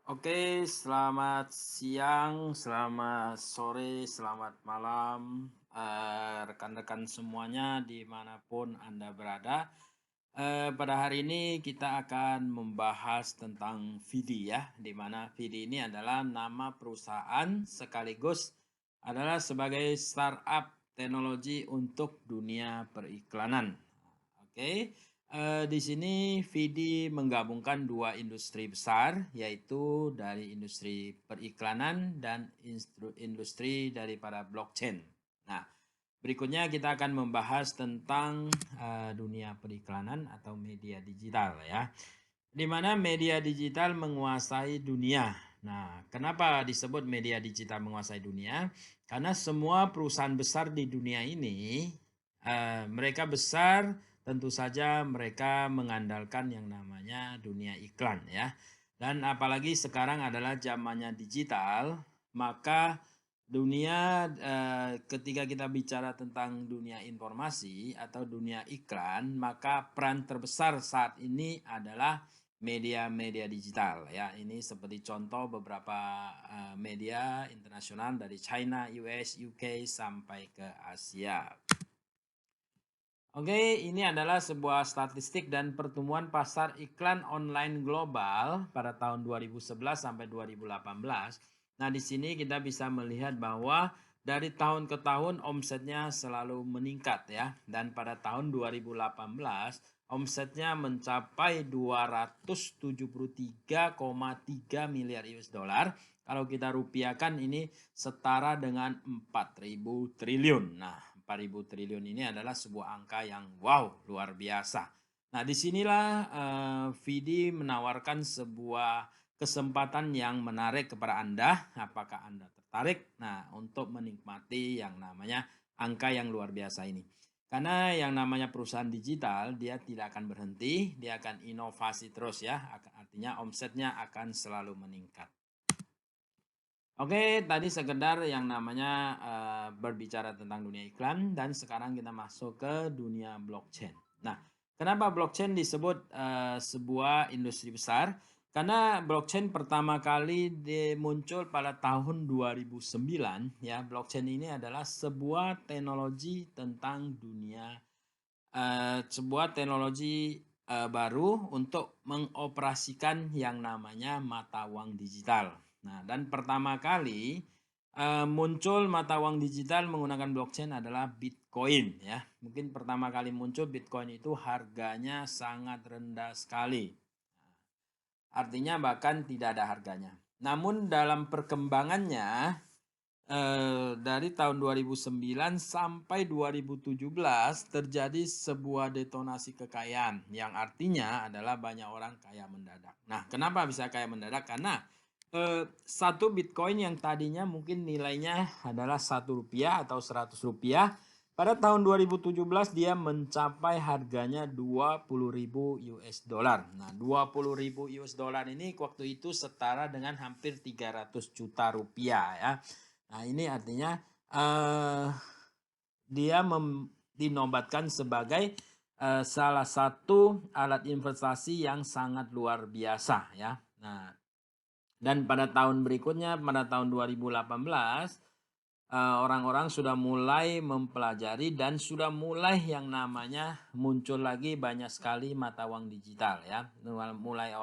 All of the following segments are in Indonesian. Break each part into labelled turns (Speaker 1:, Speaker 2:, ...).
Speaker 1: Oke, selamat siang, selamat sore, selamat malam, rekan-rekan semuanya dimanapun Anda berada. Pada hari ini kita akan membahas tentang Vidi ya, di mana Vidi ini adalah nama perusahaan sekaligus adalah sebagai startup teknologi untuk dunia periklanan. Oke. Di sini Vidi menggabungkan dua industri besar, yaitu dari industri periklanan dan industri daripada blockchain. Nah, berikutnya kita akan membahas tentang dunia periklanan atau media digital ya, di mana media digital menguasai dunia. Nah, kenapa disebut media digital menguasai dunia? Karena semua perusahaan besar di dunia ini, mereka besar. Tentu saja mereka mengandalkan yang namanya dunia iklan ya. Dan apalagi sekarang adalah zamannya digital, maka dunia ketika kita bicara tentang dunia informasi atau dunia iklan, maka peran terbesar saat ini adalah media-media digital ya. Ini seperti contoh beberapa media internasional dari China, US, UK sampai ke Asia. Oke, ini adalah sebuah statistik dan pertumbuhan pasar iklan online global pada tahun 2011 sampai 2018. Nah, di sini kita bisa melihat bahwa dari tahun ke tahun omsetnya selalu meningkat ya. Dan pada tahun 2018 omsetnya mencapai 273,3 miliar US dollar. Kalau kita rupiahkan ini setara dengan 4.000 triliun. Nah, 4.000 triliun ini adalah sebuah angka yang wow, luar biasa. Nah, disinilah Vidi menawarkan sebuah kesempatan yang menarik kepada Anda. Apakah Anda tertarik? Nah, untuk menikmati yang namanya angka yang luar biasa ini. Karena yang namanya perusahaan digital, dia tidak akan berhenti, dia akan inovasi terus ya. Artinya omsetnya akan selalu meningkat. Oke, tadi sekedar yang namanya berbicara tentang dunia iklan dan sekarang kita masuk ke dunia blockchain. Nah, kenapa blockchain disebut sebuah industri besar? Karena blockchain pertama kali muncul pada tahun 2009 ya. Blockchain ini adalah sebuah teknologi tentang dunia sebuah teknologi baru untuk mengoperasikan yang namanya mata uang digital. Nah, dan pertama kali muncul mata uang digital menggunakan blockchain adalah Bitcoin ya. Mungkin pertama kali muncul Bitcoin itu harganya sangat rendah sekali. Artinya bahkan tidak ada harganya. Namun dalam perkembangannya dari tahun 2009 sampai 2017 terjadi sebuah detonasi kekayaan yang artinya adalah banyak orang kaya mendadak. Nah, kenapa bisa kaya mendadak? Karena satu Bitcoin yang tadinya mungkin nilainya adalah Rp1 atau Rp100, pada tahun 2017 dia mencapai harganya 20.000 US dollar. Nah, 20.000 US dollar ini waktu itu setara dengan hampir 300 juta rupiah ya. Nah, ini artinya dia dinobatkan sebagai salah satu alat investasi yang sangat luar biasa ya. Nah, dan pada tahun berikutnya pada tahun 2018 orang-orang sudah mulai mempelajari dan sudah mulai yang namanya muncul lagi banyak sekali mata uang digital ya. Mulai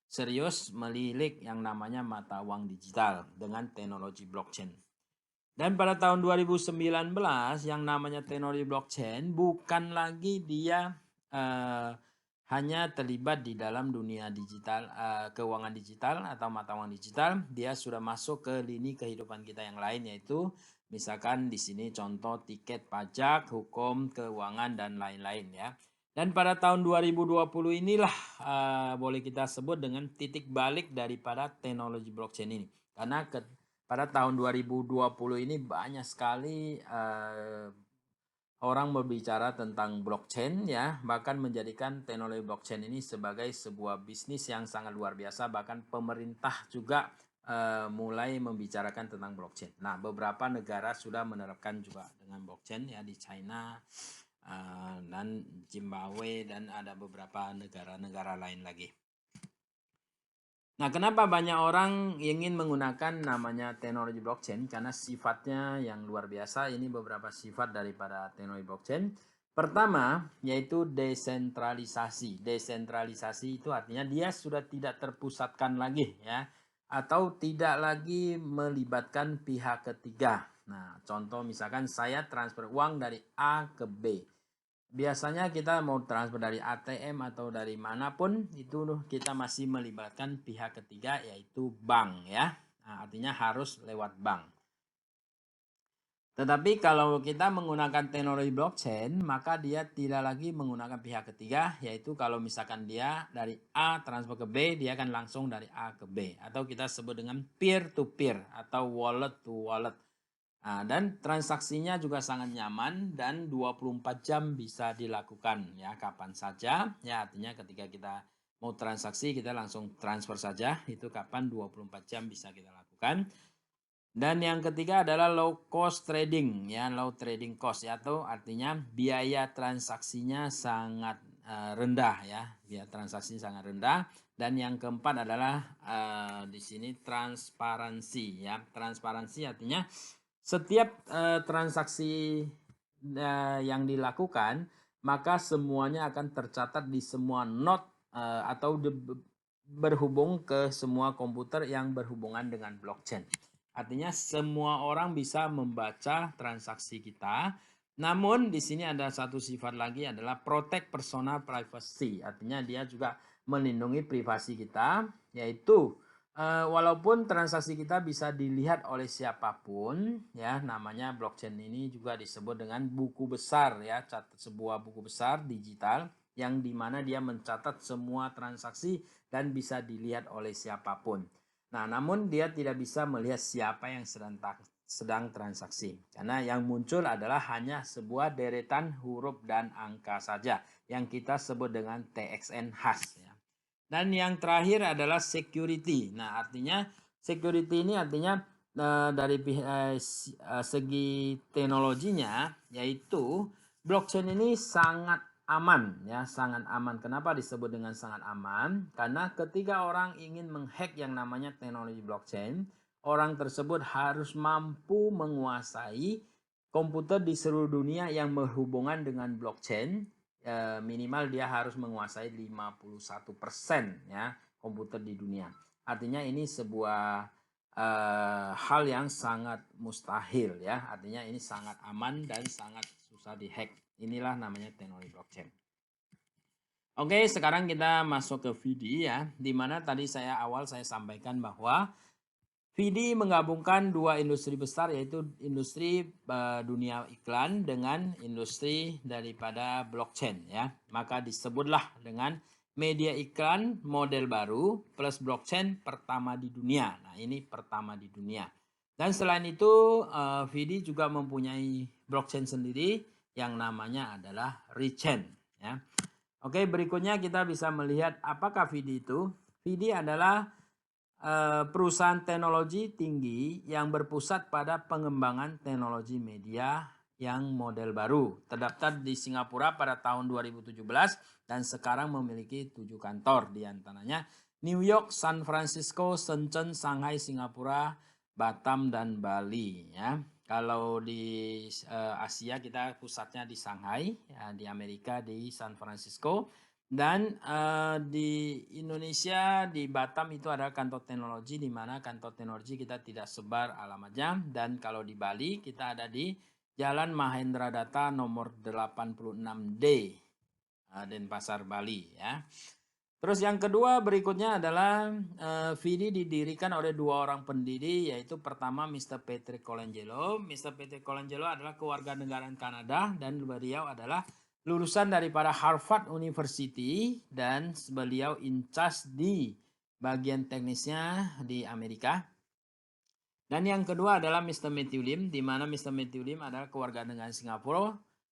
Speaker 1: serius melilik yang namanya mata uang digital dengan teknologi blockchain. Dan pada tahun 2019 yang namanya teknologi blockchain bukan lagi dia hanya terlibat di dalam dunia digital, keuangan digital atau mata uang digital, dia sudah masuk ke lini kehidupan kita yang lain, yaitu misalkan di sini contoh tiket pajak, hukum, keuangan dan lain-lain ya. Dan pada tahun 2020 inilah boleh kita sebut dengan titik balik daripada teknologi blockchain ini. Karena pada tahun 2020 ini banyak sekali orang berbicara tentang blockchain ya, bahkan menjadikan teknologi blockchain ini sebagai sebuah bisnis yang sangat luar biasa, bahkan pemerintah juga mulai membicarakan tentang blockchain. Nah, beberapa negara sudah menerapkan juga dengan blockchain ya, di China dan Zimbabwe dan ada beberapa negara-negara lain lagi. Nah, kenapa banyak orang ingin menggunakan namanya teknologi blockchain? Karena sifatnya yang luar biasa. Ini beberapa sifat daripada teknologi blockchain. Pertama, yaitu desentralisasi. Desentralisasi itu artinya dia sudah tidak terpusatkan lagi ya, atau tidak lagi melibatkan pihak ketiga. Nah, contoh misalkan saya transfer uang dari A ke B. Biasanya kita mau transfer dari ATM atau dari manapun itu kita masih melibatkan pihak ketiga yaitu bank ya. Nah, artinya harus lewat bank. Tetapi kalau kita menggunakan teknologi blockchain, maka dia tidak lagi menggunakan pihak ketiga, yaitu kalau misalkan dia dari A transfer ke B, dia akan langsung dari A ke B. Atau kita sebut dengan peer to peer atau wallet to wallet. Nah, dan transaksinya juga sangat nyaman dan 24 jam bisa dilakukan ya kapan saja. Ya, artinya ketika kita mau transaksi kita langsung transfer saja, itu kapan 24 jam bisa kita lakukan. Dan yang ketiga adalah low cost trading ya, low trading cost ya, atau artinya biaya transaksinya sangat rendah ya, biaya transaksi sangat rendah. Dan yang keempat adalah di sini transparansi ya. Transparansi artinya setiap transaksi yang dilakukan maka semuanya akan tercatat di semua node atau berhubung ke semua komputer yang berhubungan dengan blockchain. Artinya semua orang bisa membaca transaksi kita. Namun di sini ada satu sifat lagi adalah protect personal privacy. Artinya dia juga melindungi privasi kita, yaitu walaupun transaksi kita bisa dilihat oleh siapapun ya, namanya blockchain ini juga disebut dengan buku besar ya, sebuah buku besar digital yang dimana dia mencatat semua transaksi dan bisa dilihat oleh siapapun. Nah, namun dia tidak bisa melihat siapa yang sedang transaksi. Karena yang muncul adalah hanya sebuah deretan huruf dan angka saja yang kita sebut dengan TXN hash ya. Dan yang terakhir adalah security. Nah, artinya security ini artinya dari segi teknologinya yaitu blockchain ini sangat aman ya, sangat aman. Kenapa disebut dengan sangat aman? Karena ketika orang ingin menghack yang namanya teknologi blockchain, orang tersebut harus mampu menguasai komputer di seluruh dunia yang berhubungan dengan blockchain. Minimal dia harus menguasai 51% ya komputer di dunia. Artinya ini sebuah hal yang sangat mustahil ya. Artinya ini sangat aman dan sangat susah dihack. Inilah namanya teknologi blockchain. Oke, sekarang kita masuk ke VD ya, di mana tadi saya sampaikan bahwa VD menggabungkan dua industri besar yaitu industri dunia iklan dengan industri daripada blockchain ya. Maka disebutlah dengan media iklan model baru plus blockchain pertama di dunia. Nah, ini pertama di dunia. Dan selain itu VD juga mempunyai blockchain sendiri yang namanya adalah Rechain ya. Oke, berikutnya kita bisa melihat apakah VD itu. VD adalah perusahaan teknologi tinggi yang berpusat pada pengembangan teknologi media yang model baru. Terdaftar di Singapura pada tahun 2017 dan sekarang memiliki 7 kantor, di antaranya New York, San Francisco, Shenzhen, Shanghai, Singapura, Batam, dan Bali ya. Kalau di Asia kita pusatnya di Shanghai, ya, di Amerika di San Francisco, dan di Indonesia di Batam itu ada kantor teknologi, di mana kantor teknologi kita tidak sebar alamatnya. Dan kalau di Bali kita ada di Jalan Mahendra Data nomor 86D Denpasar, Bali ya. Terus yang kedua berikutnya adalah VD didirikan oleh dua orang pendiri, yaitu pertama Mr. Patrick Colangelo. Mr. Patrick Colangelo adalah kewarganegaraan Kanada dan beliau adalah lulusan daripada Harvard University dan beliau in charge di bagian teknisnya di Amerika. Dan yang kedua adalah Mr. Matthew Lim, di mana Mr. Matthew Lim adalah kewarganegaraan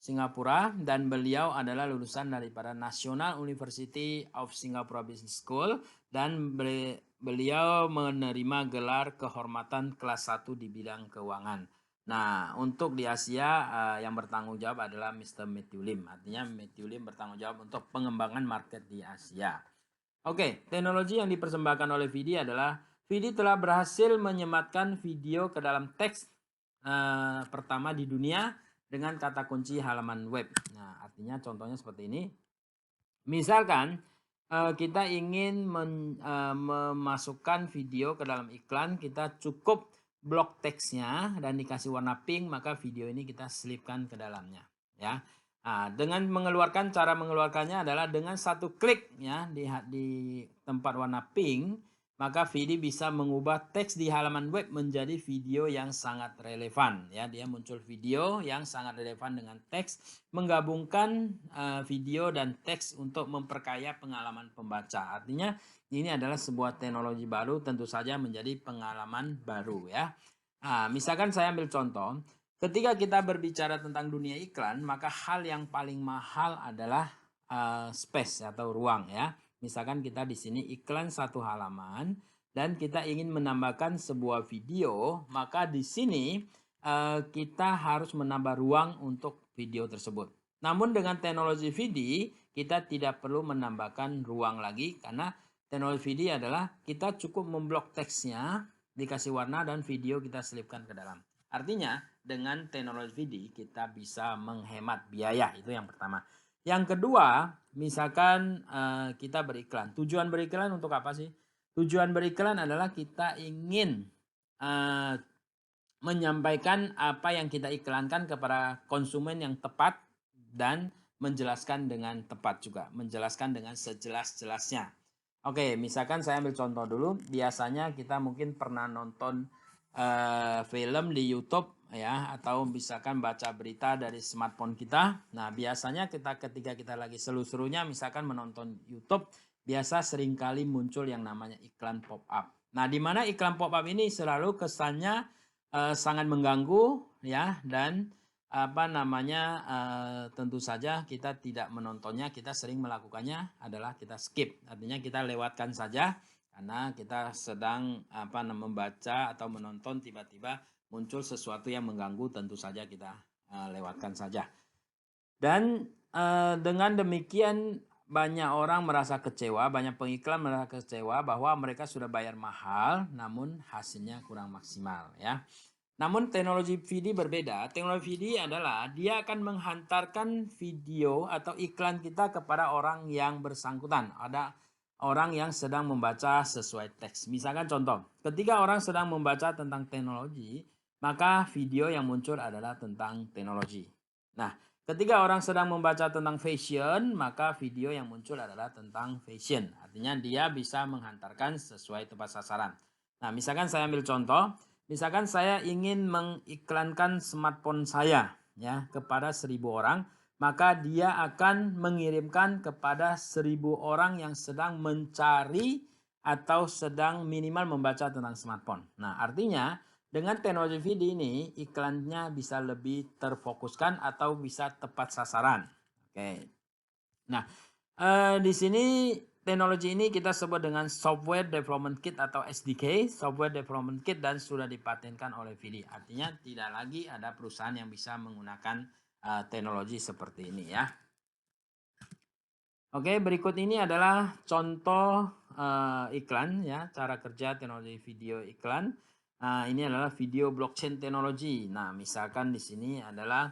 Speaker 1: Singapura dan beliau adalah lulusan daripada National University of Singapore Business School dan beliau menerima gelar kehormatan kelas 1 di bidang keuangan. Nah, untuk di Asia yang bertanggung jawab adalah Mr. Matthew Lim. Artinya Matthew Lim bertanggung jawab untuk pengembangan market di Asia. Oke, teknologi yang dipersembahkan oleh Vidi adalah Vidi telah berhasil menyematkan video ke dalam teks pertama di dunia dengan kata kunci halaman web. Nah, artinya contohnya seperti ini. Misalkan kita ingin memasukkan video ke dalam iklan, kita cukup blok teksnya dan dikasih warna pink, maka video ini kita selipkan ke dalamnya, ya. Nah, dengan cara mengeluarkannya adalah dengan satu klik ya di tempat warna pink, maka Vidi bisa mengubah teks di halaman web menjadi video yang sangat relevan ya. Dia muncul video yang sangat relevan dengan teks, menggabungkan video dan teks untuk memperkaya pengalaman pembaca. Artinya ini adalah sebuah teknologi baru, tentu saja menjadi pengalaman baru ya. Nah, misalkan saya ambil contoh, ketika kita berbicara tentang dunia iklan, maka hal yang paling mahal adalah space atau ruang ya. Misalkan kita di sini iklan satu halaman dan kita ingin menambahkan sebuah video, maka di sini kita harus menambah ruang untuk video tersebut. Namun dengan teknologi VD kita tidak perlu menambahkan ruang lagi karena teknologi VD adalah kita cukup memblok teksnya, dikasih warna dan video kita selipkan ke dalam. Artinya dengan teknologi VD kita bisa menghemat biaya, itu yang pertama. Yang kedua, misalkan kita beriklan. Tujuan beriklan untuk apa sih? Tujuan beriklan adalah kita ingin menyampaikan apa yang kita iklankan kepada konsumen yang tepat dan menjelaskan dengan tepat juga, menjelaskan dengan sejelas-jelasnya. Oke, misalkan saya ambil contoh dulu. Biasanya kita mungkin pernah nonton film di YouTube ya, atau misalkan baca berita dari smartphone kita. Nah, biasanya ketika kita lagi seru-serunya misalkan menonton YouTube, biasa seringkali muncul yang namanya iklan pop up. Nah, di mana iklan pop up ini selalu kesannya sangat mengganggu ya, dan tentu saja kita tidak menontonnya, kita sering melakukannya adalah kita skip. Artinya kita lewatkan saja karena kita sedang membaca atau menonton, tiba-tiba muncul sesuatu yang mengganggu, tentu saja kita lewatkan saja. Dan dengan demikian banyak orang merasa kecewa, banyak pengiklan merasa kecewa bahwa mereka sudah bayar mahal namun hasilnya kurang maksimal ya. Namun teknologi VD berbeda. Teknologi VD adalah dia akan menghantarkan video atau iklan kita kepada orang yang bersangkutan. Ada orang yang sedang membaca sesuai teks. Misalkan contoh, ketika orang sedang membaca tentang teknologi, maka video yang muncul adalah tentang teknologi. Nah, ketika orang sedang membaca tentang fashion, maka video yang muncul adalah tentang fashion. Artinya dia bisa menghantarkan sesuai tepat sasaran. Nah, misalkan saya ambil contoh. Misalkan saya ingin mengiklankan smartphone saya ya kepada 1.000 orang, maka dia akan mengirimkan kepada 1.000 orang yang sedang mencari atau sedang minimal membaca tentang smartphone. Nah, artinya dengan teknologi video ini iklannya bisa lebih terfokuskan atau bisa tepat sasaran. Oke. Nah, di sini teknologi ini kita sebut dengan Software Development Kit atau SDK, Software Development Kit, dan sudah dipatenkan oleh VD. Artinya tidak lagi ada perusahaan yang bisa menggunakan teknologi seperti ini ya. Oke, berikut ini adalah contoh iklan ya, cara kerja teknologi video iklan. Ini adalah video blockchain teknologi. Nah, misalkan di sini adalah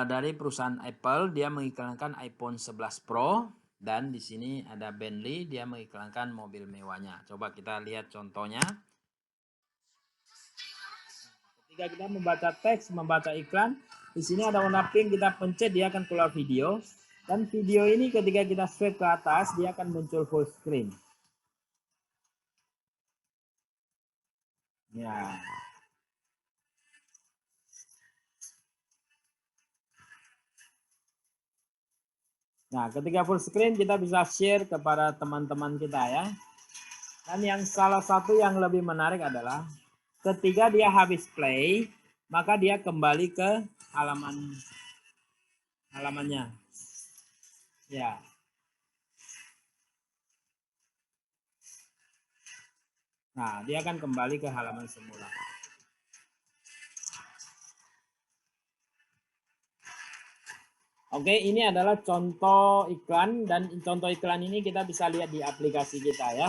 Speaker 1: dari perusahaan Apple, dia mengiklankan iPhone 11 Pro, dan di sini ada Bentley, dia mengiklankan mobil mewahnya. Coba kita lihat contohnya. Ketika kita membaca teks, membaca iklan, di sini ada warna pink, kita pencet dia akan keluar video. Dan video ini ketika kita swipe ke atas, dia akan muncul full screen. Ya. Nah, ketika full screen kita bisa share kepada teman-teman kita ya. Dan yang salah satu yang lebih menarik adalah ketika dia habis play, maka dia kembali ke halamannya. Ya. Nah, dia akan kembali ke halaman semula. Oke, ini adalah contoh iklan dan contoh iklan ini kita bisa lihat di aplikasi kita ya.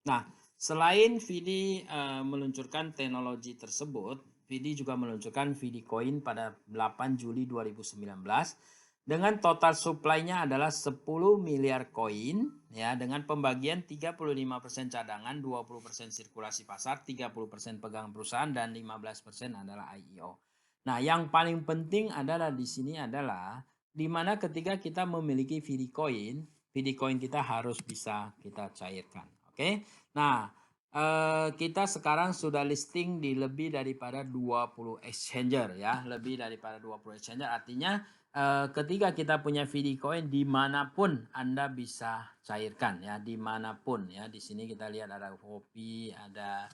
Speaker 1: Nah, selain Vidi meluncurkan teknologi tersebut, Vidi juga meluncurkan Vidi Coin pada 8 Juli 2019 dengan total supply-nya adalah 10 miliar koin ya, dengan pembagian 35% cadangan, 20% sirkulasi pasar, 30% pegang perusahaan dan 15% adalah IEO. Nah, yang paling penting adalah di sini adalah di mana ketika kita memiliki Vidi Coin kita harus bisa kita cairkan. Oke. Nah, kita sekarang sudah listing di lebih daripada 20 exchanger ya, lebih daripada 20 exchanger artinya ketika kita punya Vidi Coin dimanapun Anda bisa cairkan ya, dimanapun ya. Di sini kita lihat ada Hopi, ada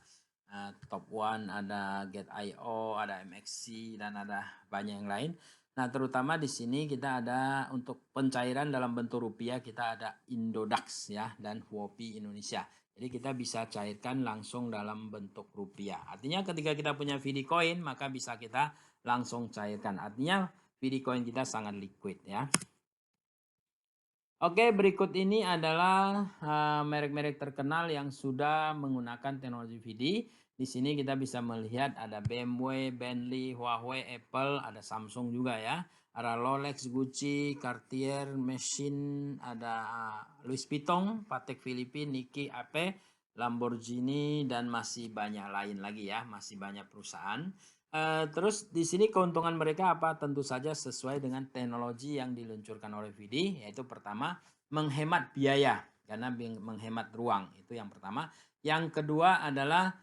Speaker 1: Top One, ada Get.io, ada MXC dan ada banyak yang lain. Nah, terutama di sini kita ada untuk pencairan dalam bentuk rupiah kita ada Indodax ya dan Huopi Indonesia. Jadi kita bisa cairkan langsung dalam bentuk rupiah. Artinya ketika kita punya Vidi Coin maka bisa kita langsung cairkan. Artinya Vidi Coin kita sangat liquid ya. Oke, berikut ini adalah merek-merek terkenal yang sudah menggunakan teknologi Vidi. Di sini kita bisa melihat ada BMW, Bentley, Huawei, Apple, ada Samsung juga ya. Ada Rolex, Gucci, Cartier, Machine, ada Louis Vuitton, Patek Philippe, Nike, AP, Lamborghini dan masih banyak lain lagi ya, masih banyak perusahaan. Terus di sini keuntungan mereka apa? Tentu saja sesuai dengan teknologi yang diluncurkan oleh Vidi, yaitu pertama menghemat biaya karena menghemat ruang, itu yang pertama. Yang kedua adalah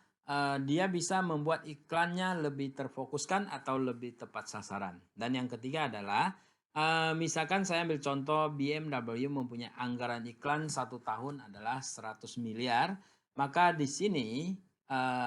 Speaker 1: dia bisa membuat iklannya lebih terfokuskan atau lebih tepat sasaran. Dan yang ketiga adalah misalkan saya ambil contoh BMW mempunyai anggaran iklan 1 tahun adalah 100 miliar, maka di sini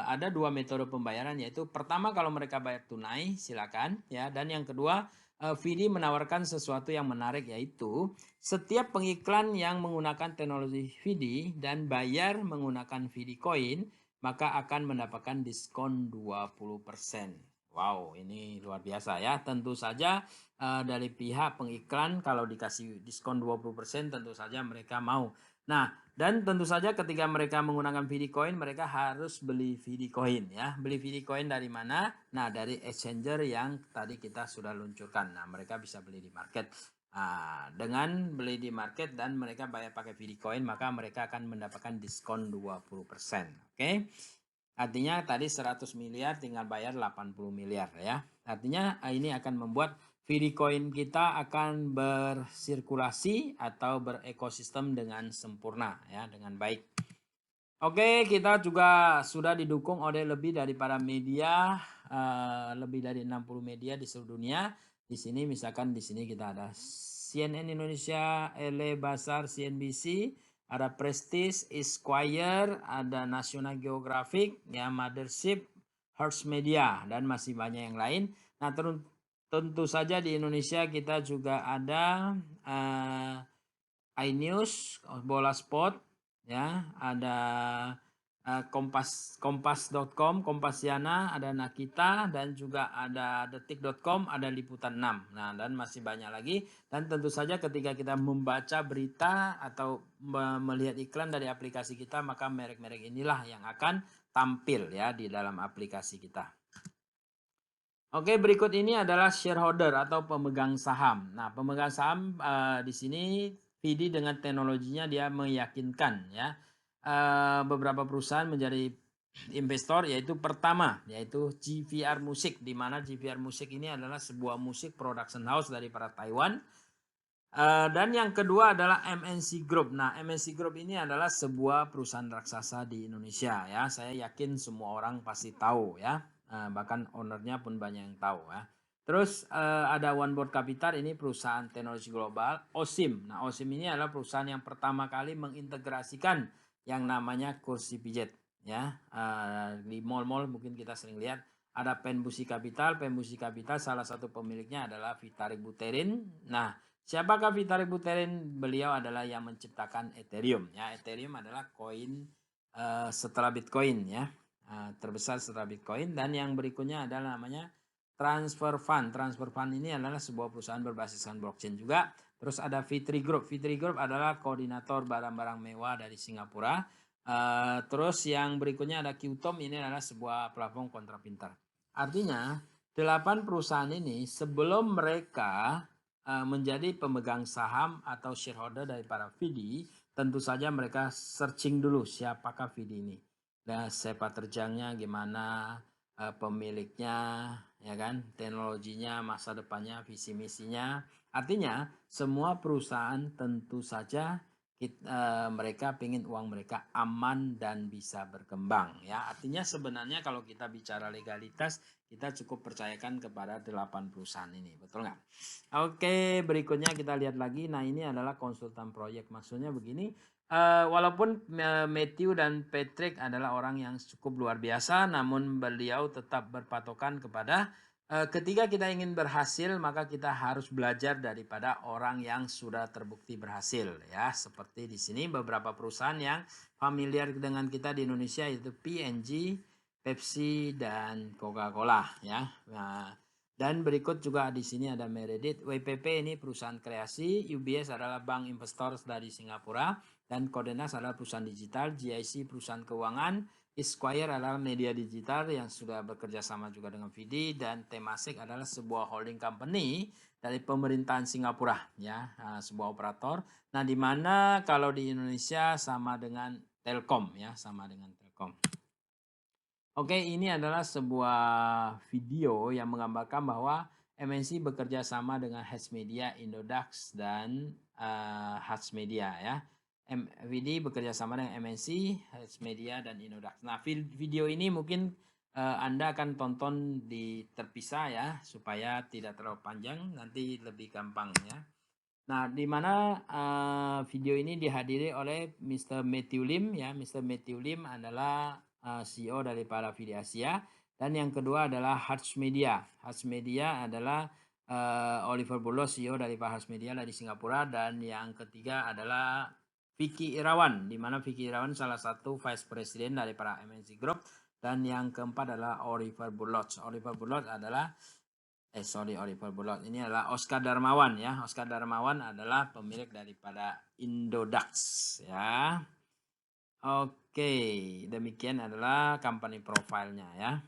Speaker 1: ada 2 metode pembayaran, yaitu pertama kalau mereka bayar tunai silakan ya, dan yang kedua Vidi menawarkan sesuatu yang menarik, yaitu setiap pengiklan yang menggunakan teknologi Vidi dan bayar menggunakan Vidi Coin maka akan mendapatkan diskon 20%. Wow, ini luar biasa ya. Tentu saja dari pihak pengiklan kalau dikasih diskon 20% tentu saja mereka mau. Nah, dan tentu saja ketika mereka menggunakan Vidi Coin, mereka harus beli Vidi Coin ya. Beli Vidi Coin dari mana? Nah, dari exchanger yang tadi kita sudah luncurkan. Nah, mereka bisa beli di market. Nah, dengan beli di market dan mereka bayar pakai Vidi Coin, maka mereka akan mendapatkan diskon 20%. Oke. Artinya tadi 100 miliar tinggal bayar 80 miliar ya. Artinya ini akan membuat Vidi Coin kita akan bersirkulasi atau berekosistem dengan sempurna ya, dengan baik. Oke, kita juga sudah didukung oleh lebih daripada media, lebih dari 60 media di seluruh dunia. Di sini misalkan di sini kita ada CNN Indonesia, LA Basar, CNBC, ada Prestige, Esquire, ada National Geographic, ya Mothership, Hearst Media dan masih banyak yang lain. Nah, tentu saja di Indonesia kita juga ada iNews, Bola Sport, ya, ada kompas.com, Kompasiana, ada Nakita dan juga ada detik.com, ada Liputan 6. Nah, dan masih banyak lagi. Dan tentu saja ketika kita membaca berita atau melihat iklan dari aplikasi kita, maka merek-merek inilah yang akan tampil ya di dalam aplikasi kita. Oke, berikut ini adalah shareholder atau pemegang saham. Nah, pemegang saham di sini Vidi dengan teknologinya dia meyakinkan ya beberapa perusahaan menjadi investor, yaitu pertama yaitu GVR Music, di mana GVR Music ini adalah sebuah musik production house dari para Taiwan. Dan yang kedua adalah MNC Group. Nah, MNC Group ini adalah sebuah perusahaan raksasa di Indonesia ya. Saya yakin semua orang pasti tahu ya. Bahkan ownernya pun banyak yang tahu ya. Terus ada One Board Capital, ini perusahaan teknologi global. OSIM. Nah, OSIM ini adalah perusahaan yang pertama kali mengintegrasikan yang namanya kursi pijet ya. Di mall-mall mungkin kita sering lihat ada Penbusi Capital. Penbusi Capital salah satu pemiliknya adalah Vitalik Buterin. Nah, siapakah Vitalik Buterin? Beliau adalah yang menciptakan Ethereum ya. Ethereum adalah koin setelah Bitcoin ya. Terbesar setelah Bitcoin, dan yang berikutnya adalah namanya Transfer Fund. Transfer Fund ini adalah sebuah perusahaan berbasiskan blockchain juga. Terus ada Fitri Group. Fitri Group adalah koordinator barang-barang mewah dari Singapura. Terus yang berikutnya ada Qtom, ini adalah sebuah platform kontra pintar. Artinya 8 perusahaan ini sebelum mereka menjadi pemegang saham atau shareholder dari para VD, tentu saja mereka searching dulu siapakah VD ini. Dan sepak terjangnya gimana, pemiliknya, ya kan, teknologinya, masa depannya, visi misinya. Artinya semua perusahaan tentu saja mereka ingin uang mereka aman dan bisa berkembang, ya. Artinya sebenarnya kalau kita bicara legalitas, kita cukup percayakan kepada 8 perusahaan ini, betul nggak? Oke, berikutnya kita lihat lagi. Nah, ini adalah konsultan proyek. Maksudnya begini, walaupun Matthew dan Patrick adalah orang yang cukup luar biasa, namun beliau tetap berpatokan kepada ketika kita ingin berhasil, maka kita harus belajar daripada orang yang sudah terbukti berhasil, ya. Seperti di sini beberapa perusahaan yang familiar dengan kita di Indonesia yaitu P&G, Pepsi, dan Coca-Cola, ya. Nah, dan berikut juga di sini ada Meredith. WPP ini perusahaan kreasi, UBS adalah bank investor dari Singapura, dan Codenas adalah perusahaan digital, GIC perusahaan keuangan, Esquire adalah media digital yang sudah bekerja sama juga dengan VD, dan Temasek adalah sebuah holding company dari pemerintahan Singapura, ya, sebuah operator. Nah, di mana kalau di Indonesia sama dengan Telkom, ya, sama dengan Telkom. Oke, ini adalah sebuah video yang menggambarkan bahwa MNC bekerja sama dengan Hatch Media, Indodax, dan Hatch Media, ya. VD bekerja sama dengan MNC, Hatch Media, dan Indodax. Nah, video ini mungkin Anda akan tonton di terpisah, ya, supaya tidak terlalu panjang, nanti lebih gampang, ya. Nah, di mana video ini dihadiri oleh Mr. Matthew Lim, ya. Mr. Matthew Lim adalah CEO dari para VD Asia, dan yang kedua adalah Hatch Media. Hatch Media adalah Oliver Bullough, CEO dari Hatch Media dari Singapura, dan yang ketiga adalah Vicky Irawan, di mana Vicky Irawan salah satu Vice President dari para MNC Group, dan yang keempat adalah Oliver Bullough. Oliver Bullough adalah Oliver Bullough. Ini adalah Oscar Darmawan, ya. Oscar Darmawan adalah pemilik daripada Indodax, ya. Oke, demikian adalah company profile-nya, ya.